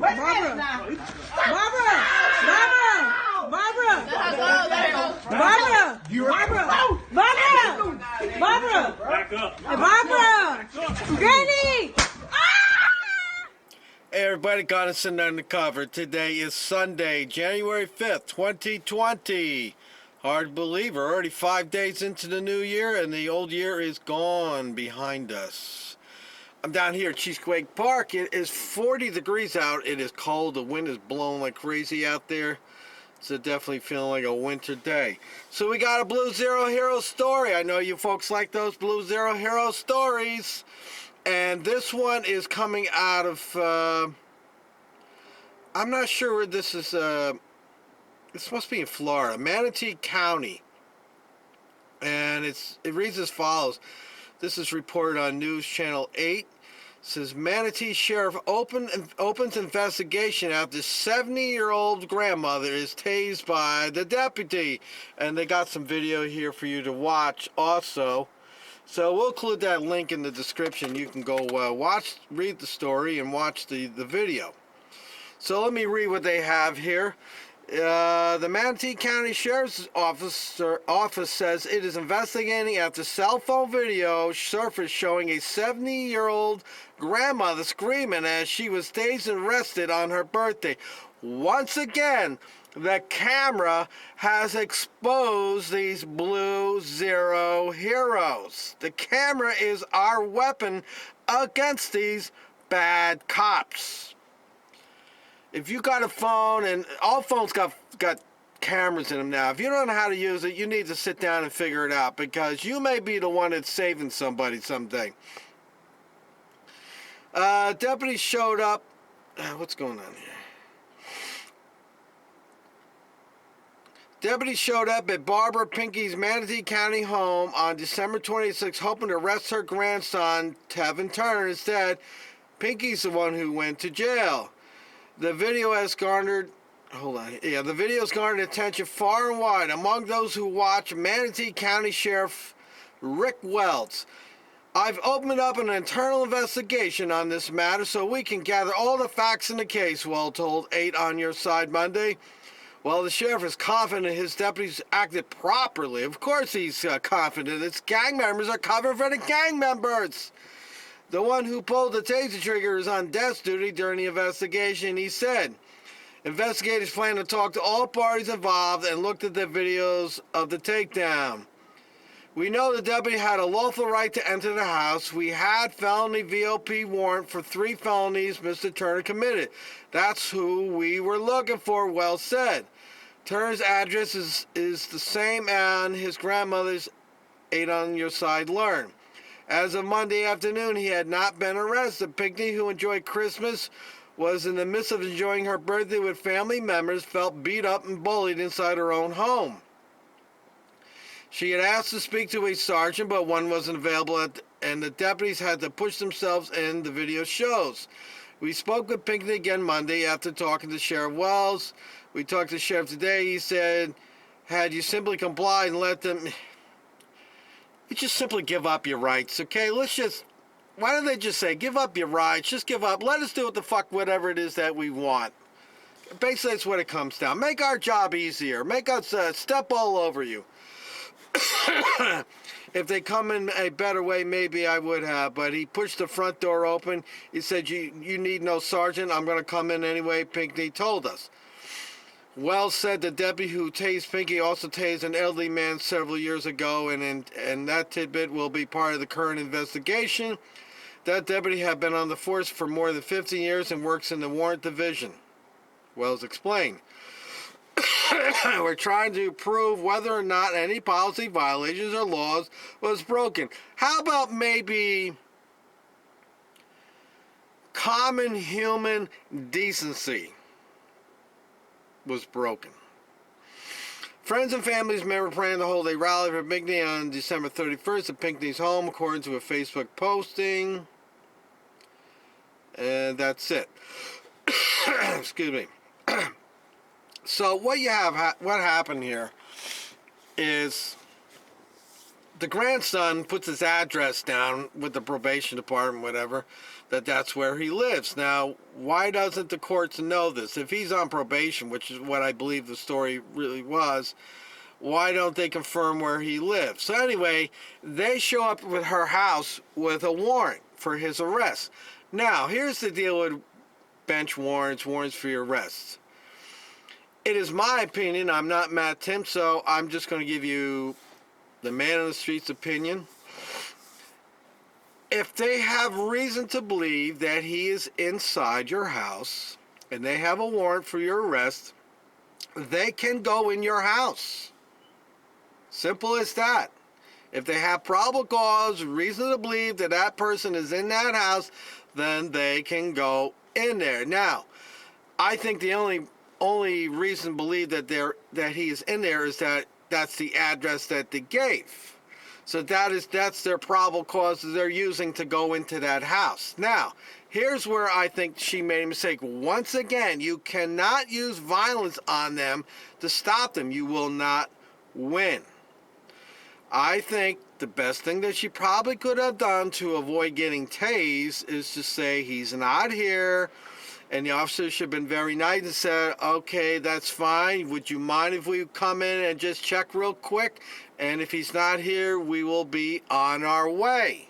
Wait a minute now. Barbara! Back up. Granny! Hey everybody, Goddison Undercover. Today is Sunday, January 5th, 2020. Hard to believe, we're already 5 days into the new year and the old year is gone behind us. I'm down here at Cheesequake Park. It is 40 degrees out. It is cold. The wind is blowing like crazy out there. So definitely feeling like a winter day. So we got a Blue Zero Hero story. I know you folks like those Blue Zero Hero stories. And this one is coming out of, I'm not sure where this is, this must be in Florida, Manatee County. And it reads as follows. This is reported on News Channel 8. It says, Manatee Sheriff opens investigation after 70-year-old grandmother is tased by the deputy. And they got some video here for you to watch also. So we'll include that link in the description. You can go read the story and watch the video. So let me read what they have here. The Manatee County Sheriff's Office says it is investigating after cell phone video surfaced showing a 70-year-old grandmother screaming as she was tased and arrested on her birthday. Once again, the camera has exposed these Blue Zero heroes. The camera is our weapon against these bad cops. If you got a phone, and all phones got cameras in them now, if you don't know how to use it, you need to sit down and figure it out, because you may be the one that's saving somebody someday. Deputies showed up. What's going on here? Deputies showed up at Barbara Pinckey's Manatee County home on December 26, hoping to arrest her grandson, Tevin Turner. Instead, Pinckey's the one who went to jail. The video has garnered, the video has garnered attention far and wide. Among those who watch, Manatee County Sheriff Rick Welts. I've opened up an internal investigation on this matter so we can gather all the facts in the case, Welts told 8 on Your Side Monday. Well, the sheriff is confident his deputies acted properly. Of course he's confident. It's gang members are covering for the gang members. The one who pulled the taser trigger is on desk duty during the investigation. He said, investigators plan to talk to all parties involved and looked at the videos of the takedown. We know the deputy had a lawful right to enter the house. We had felony VOP warrant for 3 felonies Mr. Turner committed. That's who we were looking for, Wells said. Turner's address is the same as his grandmother's, 8 on Your Side learned. As of Monday afternoon, he had not been arrested. Pinckney, who enjoyed Christmas, was in the midst of enjoying her birthday with family members, felt beat up and bullied inside her own home. She had asked to speak to a sergeant, but one wasn't available, and the deputies had to push themselves in, the video shows. We spoke with Pinckney again Monday after talking to Sheriff Wells. We talked to the sheriff today. He said, had you simply complied and let them... You just simply give up your rights, okay? Why don't they just say, give up your rights, just give up, let us do what the fuck, whatever it is that we want. Basically, that's what it comes down. Make our job easier. Make us step all over you. If they come in a better way, maybe I would have, but he pushed the front door open. He said, you need no sergeant, I'm going to come in anyway, Pinckney told us. Wells said the deputy who tased Pinckey also tased an elderly man several years ago, and that tidbit will be part of the current investigation. That deputy had been on the force for more than 15 years and works in the warrant division, Wells explained. We're trying to prove whether or not any policy violations or laws was broken. How about maybe common human decency was broken? Friends and families were planning to hold a rally for Pinckney on December 31st at Pinckney's home, according to a Facebook posting. And that's it. Excuse me. So what happened here is the grandson puts his address down with the probation department, whatever, that's where he lives. Now, why doesn't the courts know this? If he's on probation, which is what I believe the story really was, why don't they confirm where he lives? So anyway, they show up with her house with a warrant for his arrest. Now, here's the deal with bench warrants for your arrests. It is my opinion, I'm not Matt Tim, so I'm just going to give you the man on the street's opinion. If they have reason to believe that he is inside your house and they have a warrant for your arrest, they can go in your house. Simple as that. If they have probable cause, reason to believe that that person is in that house, then they can go in there. Now, I think the only reason to believe that he is in there is that that's the address that they gave. So that's their probable cause that they're using to go into that house. Now, here's where I think she made a mistake. Once again, you cannot use violence on them to stop them. You will not win. I think the best thing that she probably could have done to avoid getting tased is to say he's not here, and the officer should have been very nice and said, okay, that's fine. Would you mind if we come in and just check real quick? And if he's not here, we will be on our way.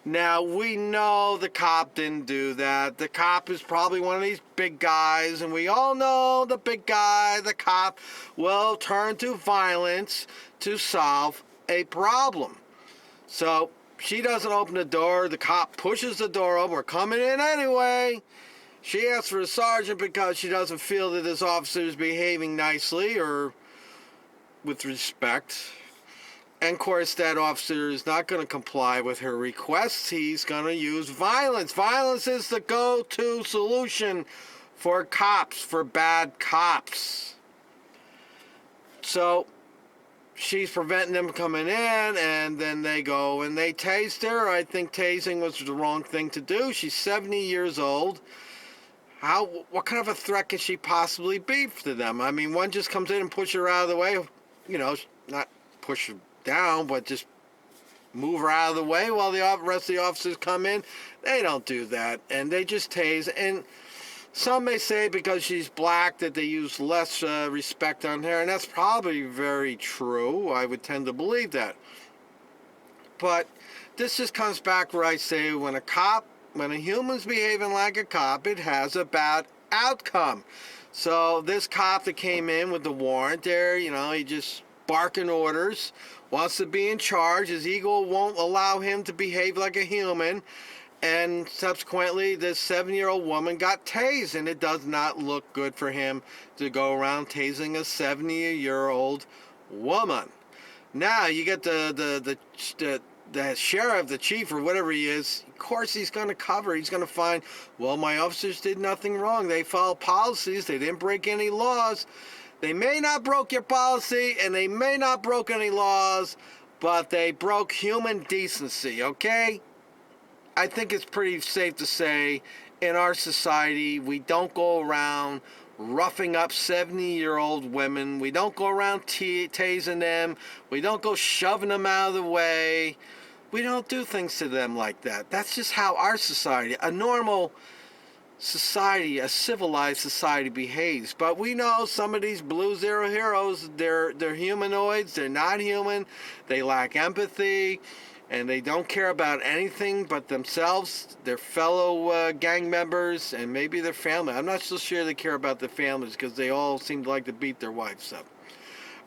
Now, we know the cop didn't do that. The cop is probably one of these big guys, and we all know the big guy, the cop, will turn to violence to solve a problem. So she doesn't open the door. The cop pushes the door open. We're coming in anyway. She asks for a sergeant because she doesn't feel that this officer is behaving nicely or with respect. And of course, that officer is not going to comply with her requests. He's going to use violence. Violence is the go-to solution for cops, for bad cops. So she's preventing them coming in, and then they go and they tased her. I think tasing was the wrong thing to do. She's 70 years old. What kind of a threat can she possibly be to them? I mean, one just comes in and pushes her out of the way, not push her down, but just move her out of the way while the rest of the officers come in. They don't do that, and they just tase. And some may say because she's black that they use less respect on her, and that's probably very true. I would tend to believe that. But this just comes back where I say when a human's behaving like a cop, it has a bad outcome. So this cop that came in with the warrant there, he just barking orders, wants to be in charge. His ego won't allow him to behave like a human. And subsequently, this 7-year-old woman got tased, and it does not look good for him to go around tasing a 70-year-old woman. Now, you get the sheriff, the chief, or whatever he is. Of course, he's going to cover. He's going to find, well, my officers did nothing wrong. They followed policies. They didn't break any laws. They may not broke your policy, and they may not broke any laws, but they broke human decency, okay? I think it's pretty safe to say in our society, we don't go around roughing up 70-year-old women. We don't go around tasing them. We don't go shoving them out of the way. We don't do things to them like that. That's just how our society, a normal society, a civilized society behaves. But we know some of these blue zero heroes, they're humanoids. They're not human. They lack empathy. And they don't care about anything but themselves, their fellow gang members, and maybe their family. I'm not so sure they care about their families because they all seem to like to beat their wives up.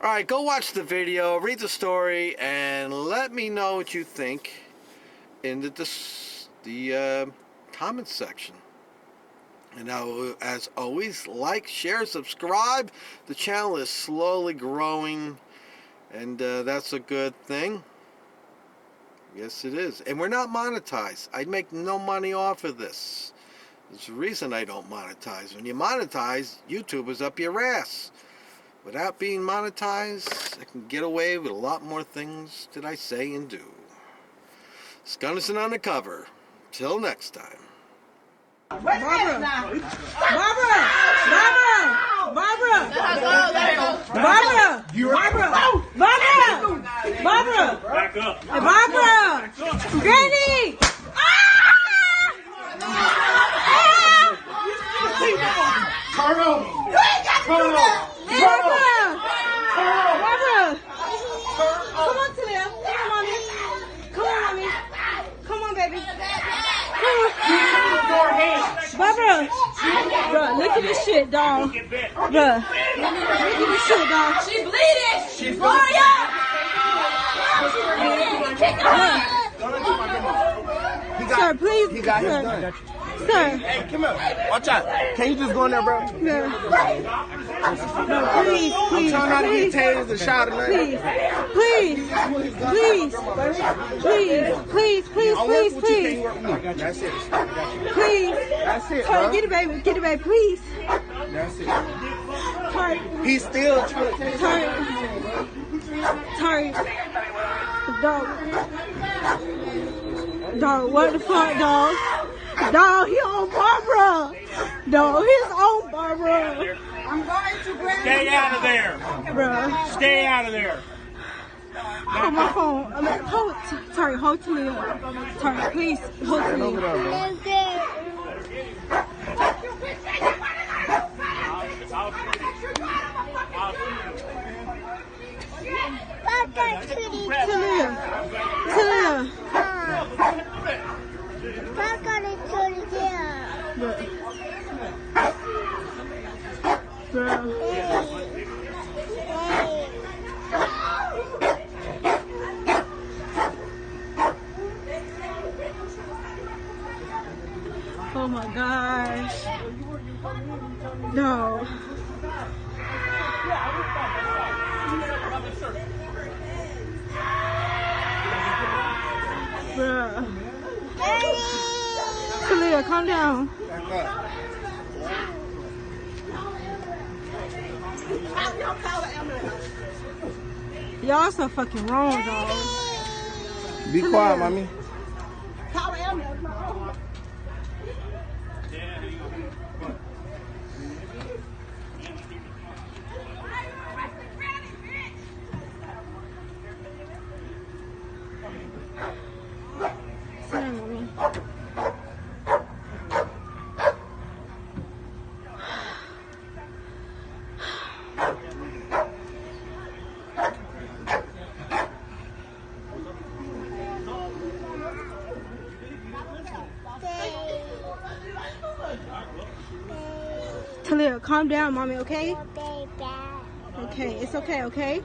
All right, go watch the video, read the story, and let me know what you think in the comments section. And now, as always, like, share, subscribe. The channel is slowly growing, and that's a good thing. Yes, it is. And we're not monetized. I make no money off of this. There's a reason I don't monetize. When you monetize, YouTube is up your ass. Without being monetized, I can get away with a lot more things that I say and do. Gunnison Undercover. Till next time. Barbara! Barbara! Barbara! Barbara! Barbara! Barbara! Barbara! Barbara. Back up. Hey, Barbara. Granny. Turn over. Turn over. Barbara. Barbara. Come on, Talia. Come on, mommy. Come on, mommy. Come on, baby. Come on. Barbara. Bruh, look at this shit, dog. Bruh. Look at this shit, dog. She's bleeding. She's Gloria. She's bleeding. Kick her. Sir, please. He got his sir. gun. Sir. Hey, come here. Watch out. Can you just go in there, bro? Sir. No, please, please, Trying not to get please. tased and shot or nothing. Please, please, please, please, please, I please, work with you, please, can't work with me. That's it. please. That's it, Sorry, bro. get it, baby, please. That's it. Sorry, He's still trying to take sorry. Dog. Dog, what the fuck, dog? Dog, he on Barbara. Dog, he's on Barbara. I'm going to grab Stay out of there. Bruh. Stay out of there. Hold my phone. Hold to me. Sorry, please, hold to me. Talia. Oh my gosh. No. Bruh. Talia, calm down. Y'all so fucking wrong, dog. Be quiet, mommy. Sorry, mommy. Talia, calm down, mommy, okay? Okay, it's okay, okay?